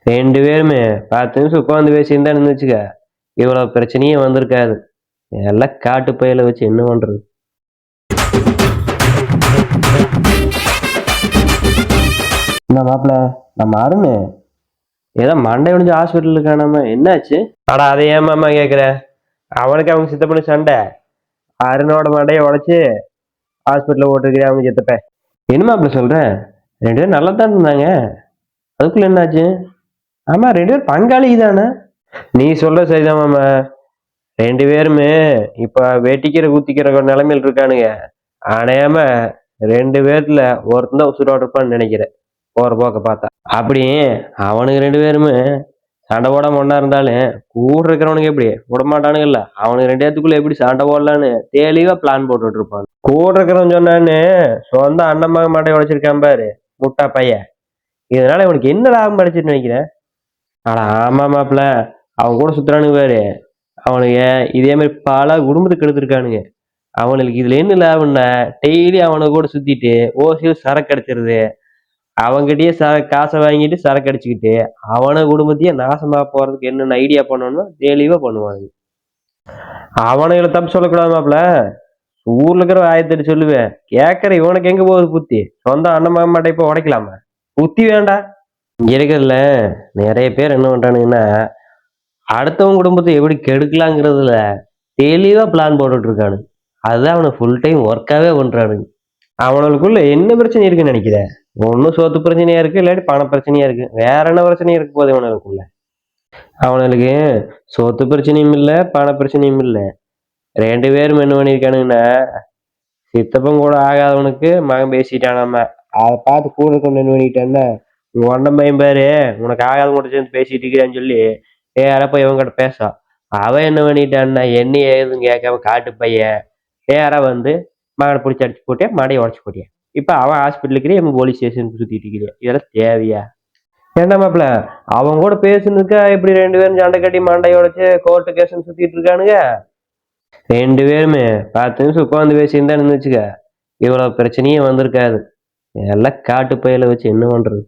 ரெண்டு பேருமே 10 நிமிஷம் உட்காந்து பேசியிருந்தான்னு வச்சுக்க, இவ்வளவு பிரச்சனையே வந்திருக்காது. எல்லாம் காட்டு பயல வச்சு என்ன பண்றது? என்ன மாப்பிள்ள, நம்ம அருண் ஏதோ மண்டை ஒடிஞ்சு ஹாஸ்பிட்டல் இருக்கானாம, என்னாச்சு? ஆனா அதை ஏமாமா கேக்குற? அவனுக்கு அவங்க சித்தப்பண்ணு சண்டை. அருணோட மண்டையை உடைச்சு ஹாஸ்பிட்டல்ல ஓட்டுருக்கிற அவங்க சித்தப்ப. என்ன மாப்பிள்ள சொல்ற? ரெண்டு பேரும் நல்லா தான் இருந்தாங்க, அதுக்குள்ள என்னாச்சு? ஆமா, ரெண்டு பேரும் பங்காளி தானே. நீ சொல்ற சரிதான் மாமா. ரெண்டு பேருமே இப்ப வெட்டிக்கிற குத்திக்கிற நிலைமையில் இருக்கானுங்க. அணையாம ரெண்டு பேர்ல ஒருத்தன் தான் உசுரோட இருப்பான்னு நினைக்கிறேன், போற போக்க பார்த்தா. அப்படி அவனுக்கு ரெண்டு பேருமே சண்டை போடாம ஒண்ணா இருந்தாலும் கூட இருக்கிறவனுக்கு எப்படி விடமாட்டானுங்கல்ல. அவனுக்கு ரெண்டு பேத்துக்குள்ள எப்படி சண்டை போடலான்னு தெளிவா பிளான் போட்டுட்டு இருப்பான். கூட இருக்கிறவன் சொன்னான்னு சொந்த அண்ணன் மாட்டை உடைச்சிருக்கான் பாரு முட்டா பையன். இதனால இவனுக்கு என்ன லாபம் கிடைச்சிட்டு நினைக்கிறேன்? ஆனா ஆமா மாப்பிள்ள, அவன் கூட சுத்துறானுங்க பாரு, அவனுங்க இதே மாதிரி பல குடும்பத்துக்கு எடுத்திருக்கானுங்க. அவனுக்கு இதுல என்ன லாபம்னா, டெய்லி அவனை கூட சுத்திட்டு ஓசியில் சரக்கு அடிச்சிருது. அவங்கிட்டயே காசை வாங்கிட்டு சரக்கு அடிச்சுக்கிட்டு அவன குடும்பத்தையே நாசமா போறதுக்கு என்னென்ன ஐடியா பண்ணணும்னு தெளிவா பண்ணுவானுங்க. அவனுங்களை தப்பு சொல்லக்கூடாதுமாப்ல, ஊர்ல இருக்கிற ஆயத்தடி சொல்லுவேன். கேட்கற இவனுக்கு எங்க போகுது புத்தி? சொந்த அண்ணன் மாமாட்டை இப்ப உடைக்கலாமா? புத்தி வேண்டாம். இங்க இருக்கிறதுல நிறைய பேர் என்ன பண்றானுங்கன்னா, அடுத்தவங்க குடும்பத்தை எப்படி கெடுக்கலாங்கிறதுல தெளிவா பிளான் போட்டுட்டு இருக்கானு. அதுதான் அவனை ஃபுல் டைம் ஒர்க்காவே பண்றானுங்க. அவனுக்குள்ள என்ன பிரச்சனை இருக்குன்னு நினைக்கிற? ஒன்னும் சோத்து பிரச்சனையா இருக்கு, இல்லாட்டி பண பிரச்சனையா இருக்கு. வேற என்ன பிரச்சனையா இருக்கு போது அவனுக்குள்ள? அவனுக்கு சொத்து பிரச்சனையும் இல்ல, பண பிரச்சனையும் இல்ல. ரெண்டு பேரும் என்ன பண்ணிருக்கானுங்கன்னா, சித்தப்பன் கூட ஆகாதவனுக்கு மகன் பேசிட்டானாம. அதை பார்த்து கூட கொண்டு என்ன பண்ணிட்டான்னா, உங்க ஒண்டம் பையன் பாரு உனக்கு ஆகாத கூட சேர்ந்து பேசிட்டு இருக்கிறான்னு சொல்லி யாரப்ப இவங்கிட்ட பேசா. அவன் என்ன பண்ணிட்டான்னா, என்ன ஏதுன்னு கேட்காம காட்டு பையன் நேரா வந்து மகனை பிடிச்சி அடிச்சு போட்டேன், மடையை உடச்சு போட்டேன். இப்ப அவன் ஹாஸ்பிட்டலுக்கு இவன் போலீஸ் ஸ்டேஷன் சுத்திட்டு இருக்கிறேன். இதெல்லாம் தேவையா? ஏண்டா மாப்பிள்ள, அவங்க கூட பேசுனதுக்கா இப்படி ரெண்டு பேரும் சண்டை கட்டி மண்டையை உடைச்சு கோர்ட்டு கேஸ்ன்னு சுத்திட்டு இருக்கானுங்க? ரெண்டு பேருமே 10 நிமிஷம் உட்காந்து பேசியிருந்தான்னு வச்சுக்க, இவ்வளவு பிரச்சனையே வந்திருக்காது. எல்லாம் காட்டு பயல வச்சு என்ன பண்றது?